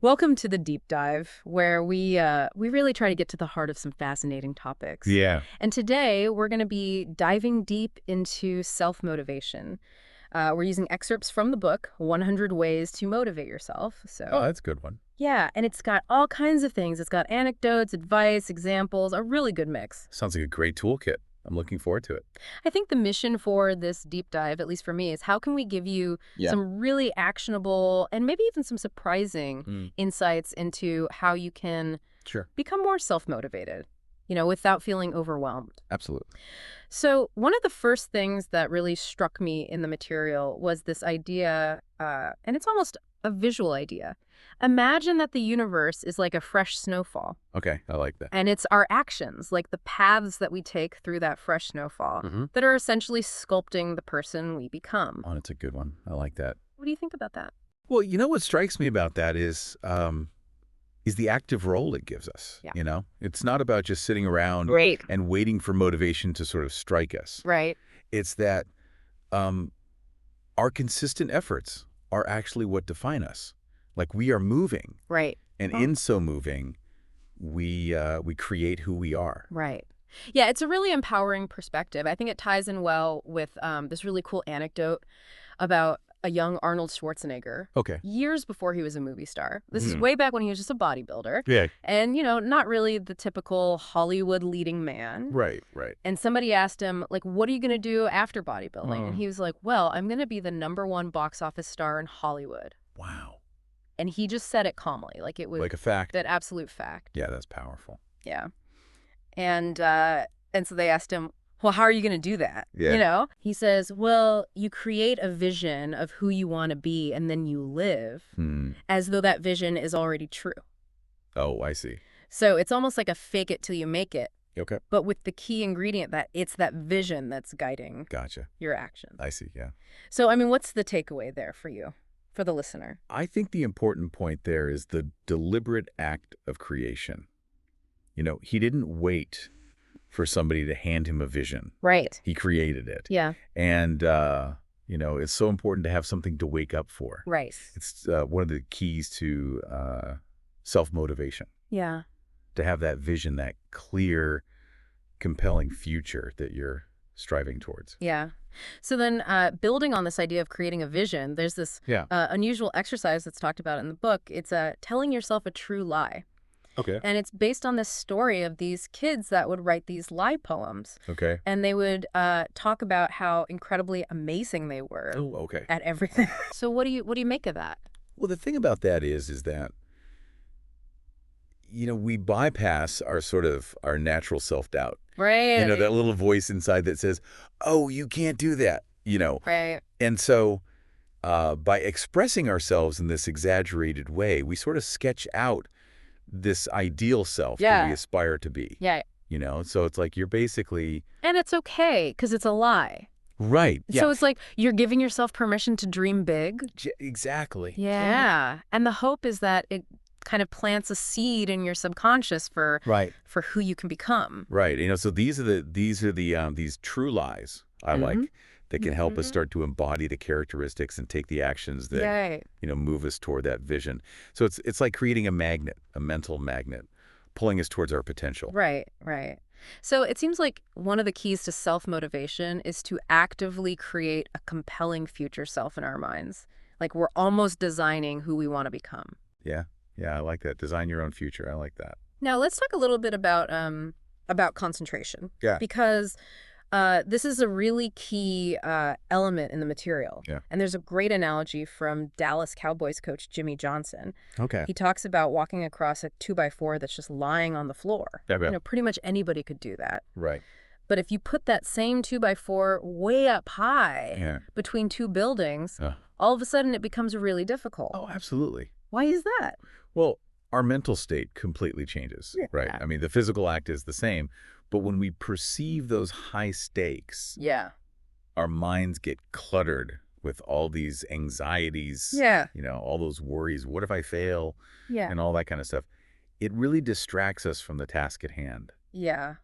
Welcome to the deep dive, where we really try to get to the heart of some fascinating topics. Yeah. And today we're going to be diving deep into self-motivation. We're using excerpts from the book, 100 Ways to Motivate Yourself. Oh, that's a good one. Yeah, and it's got all kinds of things. It's got anecdotes, advice, examples, a really good mix. Sounds like a great toolkit. I'm looking forward to it. I think the mission for this deep dive, at least for me, is how can we give you some really actionable and maybe even some surprising insights into how you can Sure. become more self-motivated, without feeling overwhelmed. Absolutely. So one of the first things that really struck me in the material was this idea, and it's almost a visual idea. Imagine that the universe is like a fresh snowfall. Okay, I like that. And it's our actions, like the paths that we take through that fresh snowfall, that are essentially sculpting the person we become. Oh, that's a good one. I like that. What do you think about that? Well, what strikes me about that is the active role it gives us. Yeah. It's not about just sitting around Right. and waiting for motivation to sort of strike us. Right. It's that our consistent efforts are actually what define us. Like we are moving. Right. And in so moving, we create who we are. Right. Yeah, it's a really empowering perspective. I think it ties in well with this really cool anecdote about a young Arnold Schwarzenegger. Okay. Years before he was a movie star. This is way back when he was just a bodybuilder. Yeah. And, not really the typical Hollywood leading man. Right, right. And somebody asked him, like, what are you going to do after bodybuilding? And he was like, well, I'm going to be the #1 box office star in Hollywood. Wow. And he just said it calmly, like it was Like a fact. that absolute fact. Yeah, that's powerful. Yeah. And so they asked him, well, how are you going to do that? Yeah. He says, well, you create a vision of who you want to be, and then you live as though that vision is already true. Oh, I see. So it's almost like a fake it till you make it, Okay. but with the key ingredient that it's that vision that's guiding Gotcha. your actions. I see, yeah. So, what's the takeaway there for you, for the listener? I think the important point there is the deliberate act of creation. He didn't wait for somebody to hand him a vision. Right. He created it. Yeah. And, it's so important to have something to wake up for. Right. It's one of the keys to self-motivation. Yeah. To have that vision, that clear, compelling future that you're striving towards. Yeah. So then building on this idea of creating a vision, there's this unusual exercise that's talked about in the book. It's telling yourself a true lie. Okay. And it's based on this story of these kids that would write these lie poems. Okay. And they would talk about how incredibly amazing they were at everything. So what do you make of that? Well, the thing about that is that, we bypass our natural self-doubt. Right. That little voice inside that says, oh, you can't do that, Right. And so by expressing ourselves in this exaggerated way, we sort of sketch out this ideal self that we aspire to be. Yeah. So it's like you're basically... And it's okay because it's a lie. Right. Yeah. So it's like you're giving yourself permission to dream big. Exactly. Yeah. And the hope is that it kind of plants a seed in your subconscious for who you can become. Right. So these are these true lies I like that can help us start to embody the characteristics and take the actions that move us toward that vision. So it's like creating a magnet, a mental magnet, pulling us towards our potential. Right. So it seems like one of the keys to self-motivation is to actively create a compelling future self in our minds. Like we're almost designing who we want to become. Yeah. Yeah, I like that. Design your own future. I like that. Now let's talk a little bit about concentration. Yeah. Because this is a really key element in the material. Yeah. And there's a great analogy from Dallas Cowboys coach Jimmy Johnson. Okay. He talks about walking across a 2x4 that's just lying on the floor. Yeah. Pretty much anybody could do that. Right. But if you put that same 2x4 way up high between two buildings, all of a sudden it becomes really difficult. Oh, absolutely. Why is that? Well, our mental state completely changes, right? I mean, the physical act is the same, but when we perceive those high stakes, our minds get cluttered with all these anxieties, all those worries. What if I fail? And all that kind of stuff. It really distracts us from the task at hand. Yeah.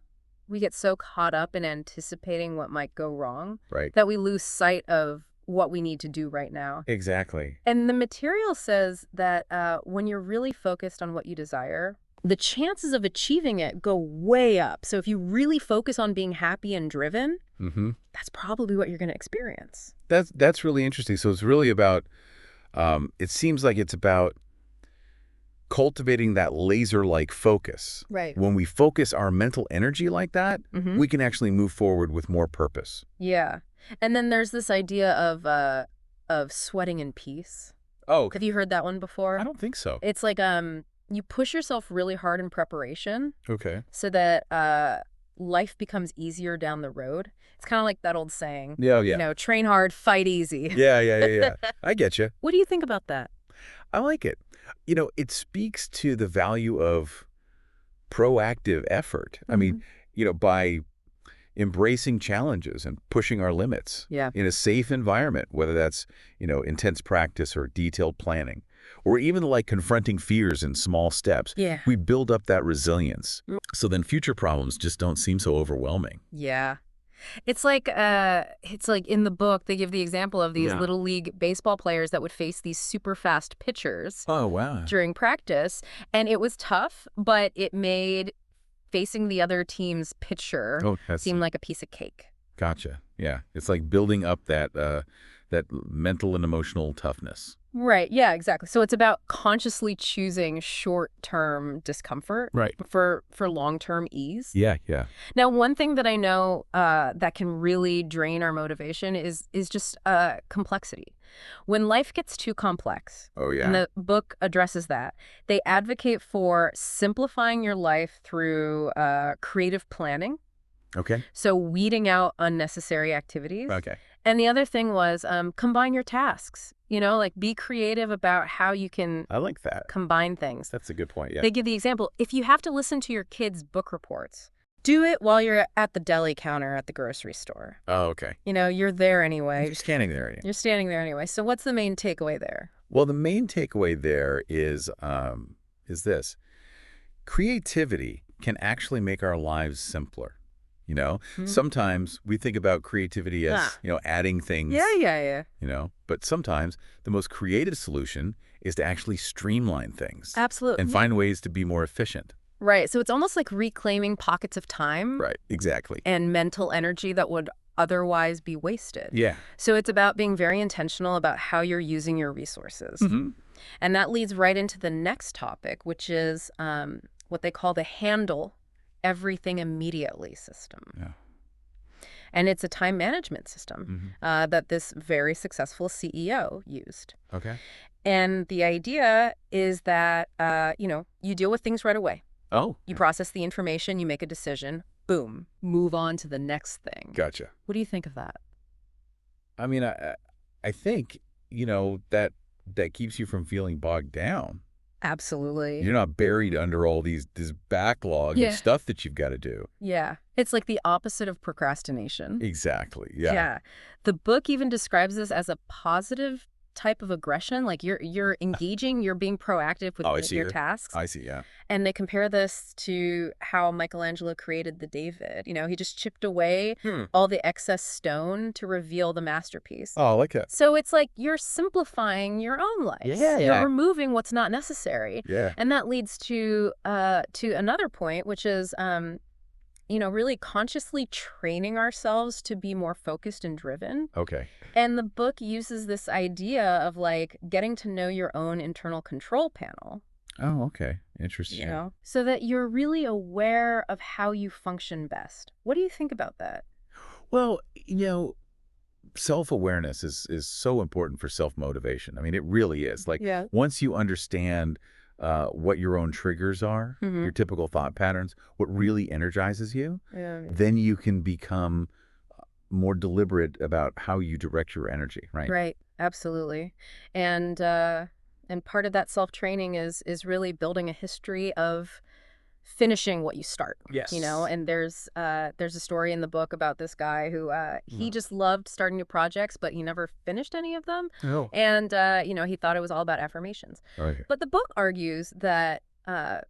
We get so caught up in anticipating what might go wrong that we lose sight of what we need to do right now. Exactly. And the material says that when you're really focused on what you desire, the chances of achieving it go way up. So if you really focus on being happy and driven, that's probably what you're going to experience. That's really interesting. So it's really about, it seems like it's about cultivating that laser-like focus. Right. When we focus our mental energy like that, we can actually move forward with more purpose. Yeah. And then there's this idea of sweating in peace. Oh. Have you heard that one before? I don't think so. It's like you push yourself really hard in preparation. Okay. So that life becomes easier down the road. It's kind of like that old saying. Yeah. You know, train hard, fight easy. Yeah. I get you. What do you think about that? I like it. You know, it speaks to the value of proactive effort. I mean, you know, by embracing challenges and pushing our limits in a safe environment, whether that's, you know, intense practice or detailed planning, or even like confronting fears in small steps, we build up that resilience. So then future problems just don't seem so overwhelming. Yeah. It's like in the book, they give the example of these little league baseball players that would face these super fast pitchers during practice. And it was tough, but it made facing the other team's pitcher seem like a piece of cake. Gotcha. Yeah. It's like building up that that mental and emotional toughness. Right. Yeah, exactly. So it's about consciously choosing short-term discomfort for long-term ease. Yeah. Now, one thing that I know that can really drain our motivation is just complexity. When life gets too complex, and the book addresses that, they advocate for simplifying your life through creative planning. Okay. So weeding out unnecessary activities. Okay. And the other thing was combine your tasks. You know, like be creative about how you can combine things. That's a good point, yeah. They give the example, if you have to listen to your kids' book reports, do it while you're at the deli counter at the grocery store. Oh, okay. You know, you're there anyway. You're standing there anyway. You're standing there anyway. So what's the main takeaway there? Well, the main takeaway there is this. Creativity can actually make our lives simpler. You know, sometimes we think about creativity as, you know, adding things. Yeah. You know, but sometimes the most creative solution is to actually streamline things. Absolutely. And find ways to be more efficient. Right. So it's almost like reclaiming pockets of time. Right. Exactly. And mental energy that would otherwise be wasted. Yeah. So it's about being very intentional about how you're using your resources. And that leads right into the next topic, which is what they call the handle everything immediately system. Yeah. And it's a time management system that this very successful CEO used. Okay. And the idea is that, you know, you deal with things right away. Oh. You process the information, you make a decision, boom, move on to the next thing. Gotcha. What do you think of that? I mean, I think, you know, that keeps you from feeling bogged down. Absolutely. You're not buried under all this backlog of stuff that you've got to do. Yeah. It's like the opposite of procrastination. Exactly. Yeah. Yeah. The book even describes this as a positive type of aggression. Like you're engaging, you're being proactive with your tasks. I see, yeah. And they compare this to how Michelangelo created the David. You know, he just chipped away all the excess stone to reveal the masterpiece. Oh, I like that. So it's like you're simplifying your own life. Yeah. You're removing what's not necessary. Yeah. And that leads to another point, which is you know, really consciously training ourselves to be more focused and driven. Okay. And the book uses this idea of like getting to know your own internal control panel. Oh, okay. Interesting. You know, so that you're really aware of how you function best. What do you think about that? Well, you know, self-awareness is so important for self-motivation. I mean, it really is. Like once you understand what your own triggers are, your typical thought patterns, what really energizes you, then you can become more deliberate about how you direct your energy, right? Right, absolutely. And part of that self-training is really building a history of finishing what you start. Yes. You know, and there's a story in the book about this guy who he just loved starting new projects, but he never finished any of them. Oh. And you know, he thought it was all about affirmations. Okay. But the book argues that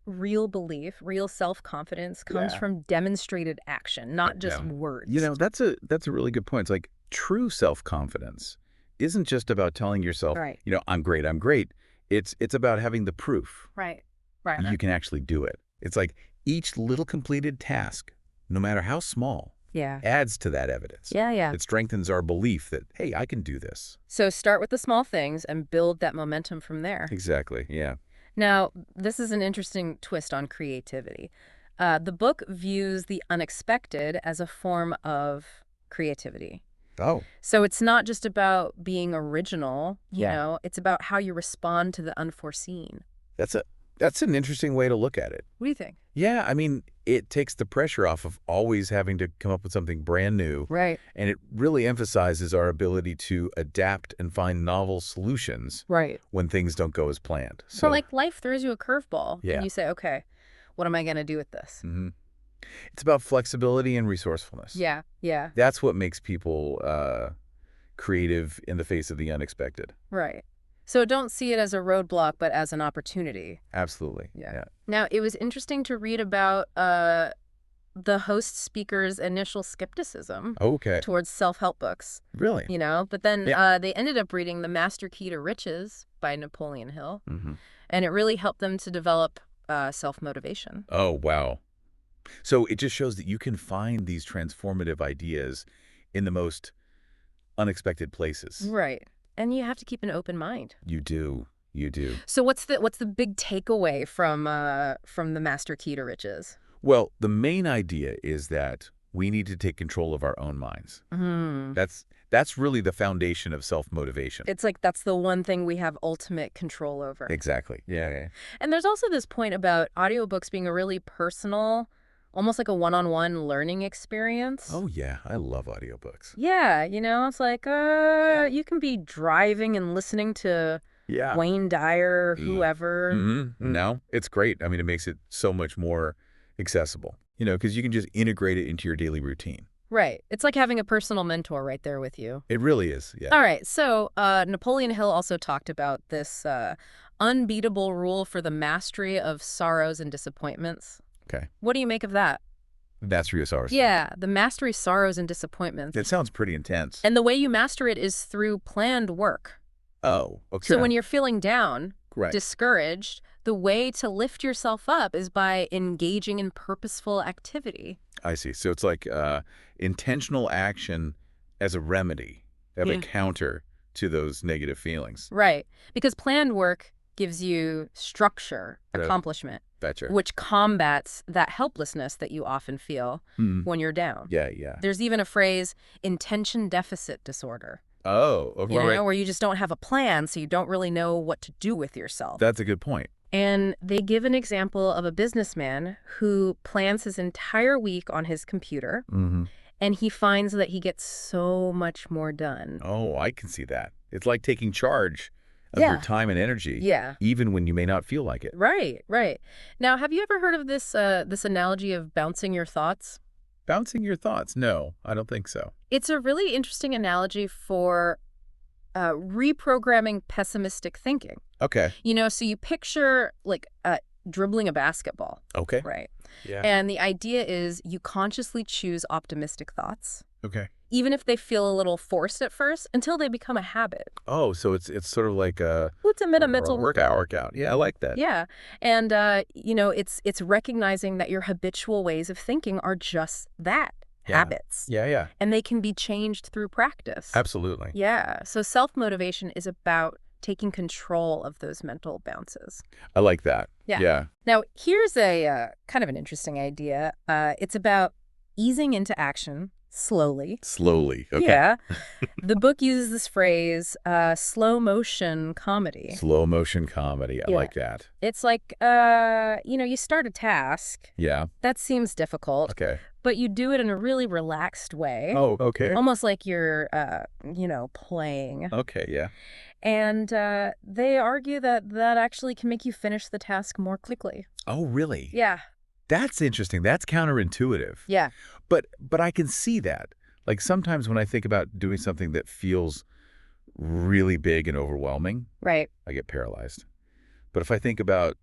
real belief, real self-confidence comes from demonstrated action, not just words. You know, that's a really good point. It's like true self-confidence isn't just about telling yourself, Right. I'm great, I'm great. It's about having the proof. Right. Right. You can actually do it. It's like each little completed task, no matter how small, Yeah. adds to that evidence. Yeah, yeah. It strengthens our belief that, hey, I can do this. So start with the small things and build that momentum from there. Exactly, yeah. Now, this is an interesting twist on creativity. The book views the unexpected as a form of creativity. Oh. So it's not just about being original, Yeah. it's about how you respond to the unforeseen. That's an interesting way to look at it. What do you think? Yeah, I mean, it takes the pressure off of always having to come up with something brand new. Right. And it really emphasizes our ability to adapt and find novel solutions Right. when things don't go as planned. So like life throws you a curveball. Yeah. And you say, okay, what am I going to do with this? Mm-hmm. It's about flexibility and resourcefulness. Yeah. Yeah. That's what makes people creative in the face of the unexpected. Right. So don't see it as a roadblock, but as an opportunity. Absolutely. Yeah. Now, it was interesting to read about the host speaker's initial skepticism Okay. towards self-help books, Really? but then Yeah. they ended up reading The Master Key to Riches by Napoleon Hill, Mm-hmm. and it really helped them to develop self-motivation. Oh, wow. So it just shows that you can find these transformative ideas in the most unexpected places. Right. And you have to keep an open mind. You do. You do. So what's the big takeaway from The Master Key to Riches? Well, the main idea is that we need to take control of our own minds. Mm. That's really the foundation of self-motivation. It's like that's the one thing we have ultimate control over. Exactly. Yeah. And there's also this point about audiobooks being a really personal, almost like a one-on-one learning experience. Oh, yeah. I love audiobooks. Yeah, it's like you can be driving and listening to Wayne Dyer, whoever. Mm-hmm. No, it's great. I mean, it makes it so much more accessible, because you can just integrate it into your daily routine. Right. It's like having a personal mentor right there with you. It really is, yeah. All right. So Napoleon Hill also talked about this unbeatable rule for the mastery of sorrows and disappointments. Okay. What do you make of that? Mastery of sorrows. Yeah, the mastery of sorrows and disappointments. It sounds pretty intense. And the way you master it is through planned work. Oh, okay. So when you're feeling down, right. discouraged, the way to lift yourself up is by engaging in purposeful activity. I see. So it's like intentional action as a remedy, as a counter to those negative feelings. Right. Because planned work gives you structure, accomplishment, which combats that helplessness that you often feel when you're down. Yeah. There's even a phrase, intention deficit disorder. Oh, okay. Where you just don't have a plan, so you don't really know what to do with yourself. That's a good point. And they give an example of a businessman who plans his entire week on his computer, and he finds that he gets so much more done. Oh, I can see that. It's like taking charge of your time and energy, even when you may not feel like it. Right. Now, have you ever heard of this analogy of bouncing your thoughts? Bouncing your thoughts? No, I don't think so. It's a really interesting analogy for reprogramming pessimistic thinking. Okay. So you picture like dribbling a basketball. Okay. Right. Yeah. And the idea is you consciously choose optimistic thoughts. Okay. Even if they feel a little forced at first, until they become a habit. Oh, so it's sort of like a mental workout. Yeah, I like that. Yeah. And it's recognizing that your habitual ways of thinking are just that. Habits. Yeah. And they can be changed through practice. Absolutely. Yeah. So self-motivation is about taking control of those mental bounces. I like that. Yeah. Now, here's a kind of an interesting idea. It's about easing into action slowly. Okay. Yeah. The book uses this phrase, slow motion comedy. Slow motion comedy. I like that. It's like, you start a task. Yeah. That seems difficult. Okay. But you do it in a really relaxed way. Oh, okay. Almost like you're, playing. Okay, yeah. And they argue that actually can make you finish the task more quickly. Oh, really? Yeah. That's interesting. That's counterintuitive. Yeah. But I can see that. Like sometimes when I think about doing something that feels really big and overwhelming, right, I get paralyzed. But if I think about,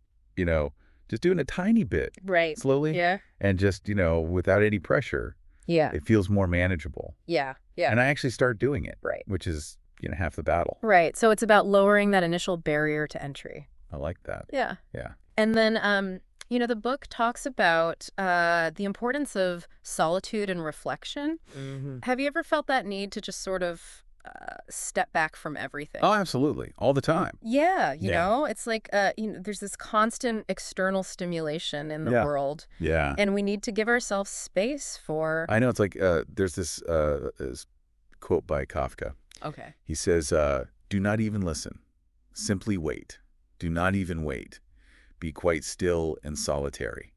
just doing a tiny bit, right, slowly, and just, without any pressure, it feels more manageable. Yeah. And I actually start doing it, right, which is half the battle. Right. So it's about lowering that initial barrier to entry. I like that. Yeah. Yeah. And then, the book talks about the importance of solitude and reflection. Mm-hmm. Have you ever felt that need to just sort of step back from everything? Oh, absolutely. All the time. Yeah, you know, it's like, there's this constant external stimulation in the world. Yeah. And we need to give ourselves space for... I know. It's like there's this quote by Kafka. Okay. He says, do not even listen. Simply wait. Do not even wait. Be quite still and solitary.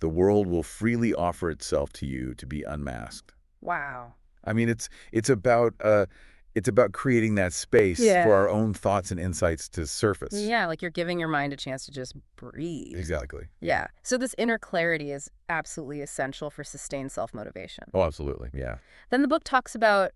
The world will freely offer itself to you to be unmasked. Wow. I mean, it's about creating that space for our own thoughts and insights to surface. Yeah, like you're giving your mind a chance to just breathe. Exactly. Yeah. So this inner clarity is absolutely essential for sustained self-motivation. Oh, absolutely. Yeah. Then the book talks about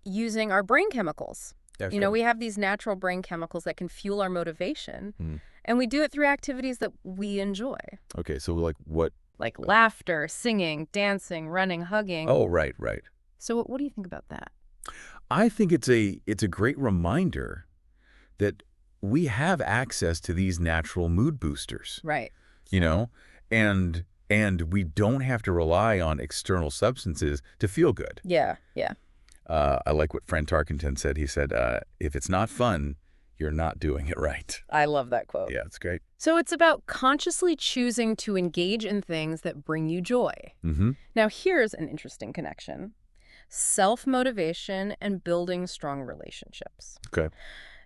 using our brain chemicals. That's We have these natural brain chemicals that can fuel our motivation, Mm. and we do it through activities that we enjoy. Okay, so like what? Like laughter, singing, dancing, running, hugging. Oh, right, right. So what do you think about that? I think it's a great reminder that we have access to these natural mood boosters. Right. And we don't have to rely on external substances to feel good. Yeah, yeah. I like what Fran Tarkenton said. He said, if it's not fun, you're not doing it right. I love that quote. Yeah, it's great. So it's about consciously choosing to engage in things that bring you joy. Mm-hmm. Now, here's an interesting connection. Self-motivation and building strong relationships. Okay.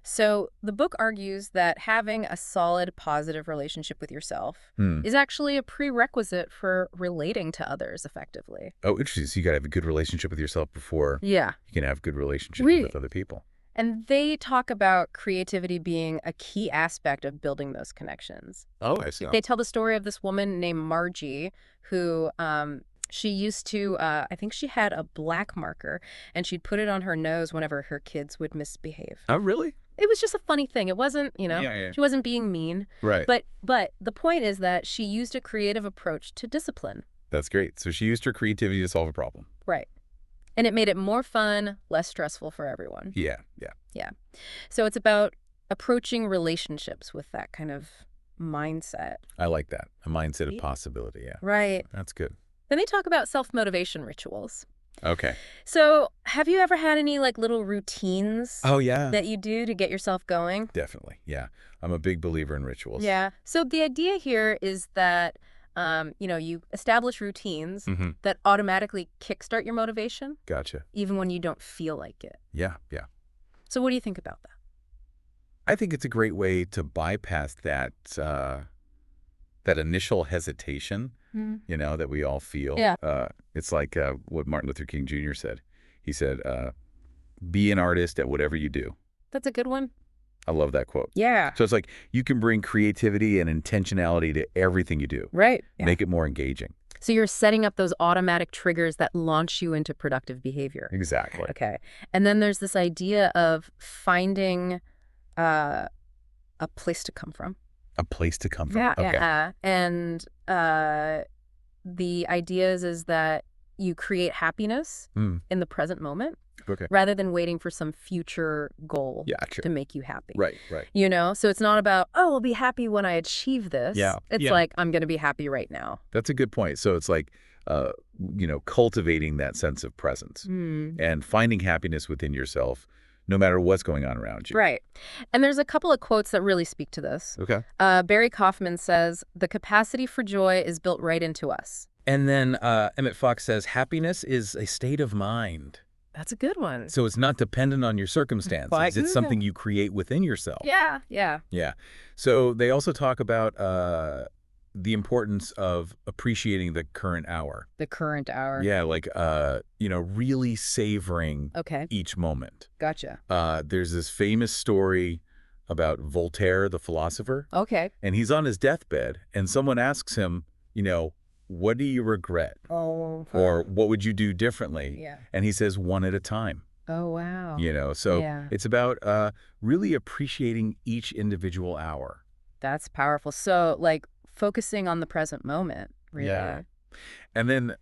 So the book argues that having a solid, positive relationship with yourself is actually a prerequisite for relating to others effectively. Oh, interesting. So you got to have a good relationship with yourself before you can have a good relationship with other people. And they talk about creativity being a key aspect of building those connections. Oh, I see. They tell the story of this woman named Margie who she used to, I think she had a black marker, and she'd put it on her nose whenever her kids would misbehave. Oh, really? It was just a funny thing. It wasn't, she wasn't being mean. Right. But the point is that she used a creative approach to discipline. That's great. So she used her creativity to solve a problem. Right. And it made it more fun, less stressful for everyone. Yeah. Yeah. So it's about approaching relationships with that kind of mindset. I like that. A mindset of possibility, yeah. Right. That's good. Then they talk about self-motivation rituals. Okay. So have you ever had any little routines that you do to get yourself going? Definitely, yeah. I'm a big believer in rituals. Yeah. So the idea here is that, you establish routines that automatically kickstart your motivation. Gotcha. Even when you don't feel like it. Yeah. So what do you think about that? I think it's a great way to bypass that initial hesitation, that we all feel. Yeah. It's like what Martin Luther King Jr. said. He said, be an artist at whatever you do. That's a good one. I love that quote. Yeah. So it's like you can bring creativity and intentionality to everything you do. Right. Yeah. Make it more engaging. So you're setting up those automatic triggers that launch you into productive behavior. Exactly. Okay. And then there's this idea of finding a place to come from. A place to come from. Yeah. Okay. Yeah. And the idea is that you create happiness in the present moment. Okay. Rather than waiting for some future goal to make you happy. Right. So it's not about, we'll be happy when I achieve this. Yeah. It's like, I'm going to be happy right now. That's a good point. So it's like, cultivating that sense of presence and finding happiness within yourself, no matter what's going on around you. Right. And there's a couple of quotes that really speak to this. Okay. Barry Kaufman says, the capacity for joy is built right into us. And then Emmett Fox says, happiness is a state of mind. That's a good one. So it's not dependent on your circumstances. It's something you create within yourself. Yeah. Yeah. So they also talk about the importance of appreciating the current hour. The current hour. Yeah, like, really savoring each moment. Gotcha. There's this famous story about Voltaire, the philosopher. Okay. And he's on his deathbed, and someone asks him, what do you regret? Oh. Or what would you do differently? Yeah. And he says, one at a time. Oh, wow. So it's about really appreciating each individual hour. That's powerful. So, focusing on the present moment, really. Yeah. And then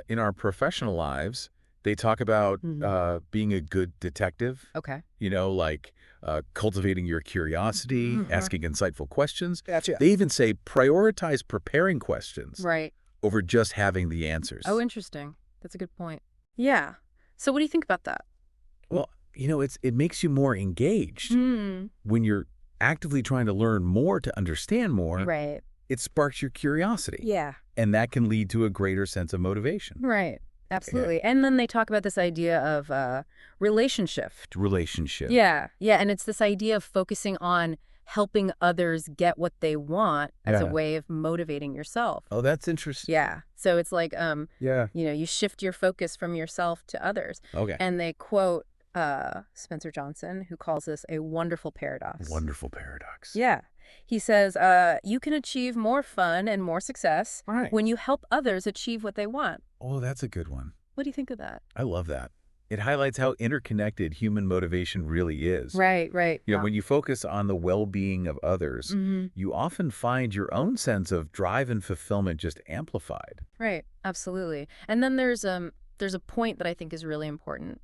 in our professional lives, They talk about being a good detective. Okay. You know, like cultivating your curiosity, asking insightful questions. Gotcha. They even say prioritize preparing questions Right. over just having the answers. Oh, interesting. That's a good point. Yeah. So what do you think about that? Well, you know, it makes you more engaged. When you're actively trying to learn more to understand more, Right. it sparks your curiosity. Yeah. And that can lead to a greater sense of motivation. Right. Absolutely. And then they talk about this idea of relationship. Relationship. Yeah. Yeah. And it's this idea of focusing on helping others get what they want as a way of motivating yourself. Oh, that's interesting. Yeah. So it's like, Yeah. you know, you shift your focus from yourself to others. Okay. And they quote Spencer Johnson, who calls this a wonderful paradox. Wonderful paradox. Yeah. He says, you can achieve more fun and more success when you help others achieve what they want. Oh, that's a good one. What do you think of that? I love that. It highlights how interconnected human motivation really is. Right, right. You know, when you focus on the well-being of others, you often find your own sense of drive and fulfillment just amplified. Right, absolutely. And then there's a point that I think is really important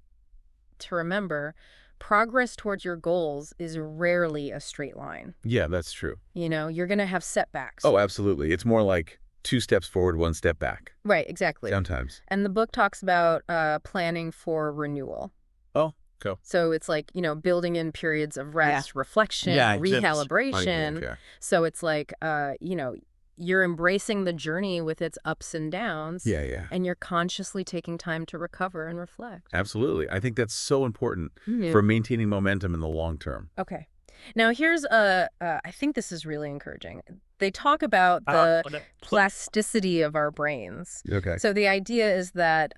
to remember. Progress towards your goals is rarely a straight line. Yeah, that's true. You know, you're going to have setbacks. Oh, absolutely. It's more like 2 steps forward, 1 step back. Right, exactly. Sometimes. And the book talks about planning for renewal. Oh, go. So it's like, you know, building in periods of rest, reflection, recalibration. So it's like, you know, you're embracing the journey with its ups and downs. Yeah. And you're consciously taking time to recover and reflect. Absolutely. I think that's so important for maintaining momentum in the long term. Okay. Now, here's I think this is really encouraging. They talk about the plasticity of our brains. Okay. So the idea is that,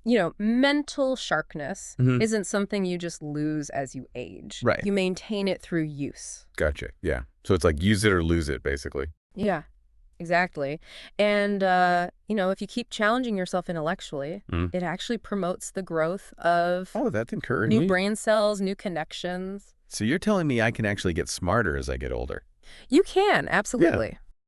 you know, mental sharpness isn't something you just lose as you age. Right. You maintain it through use. Gotcha. Yeah. So it's like use it or lose it, basically. Yeah, exactly. And, you know, if you keep challenging yourself intellectually, it actually promotes the growth of that's encouraging. new brain cells, new connections. So you're telling me I can actually get smarter as I get older? You can, absolutely.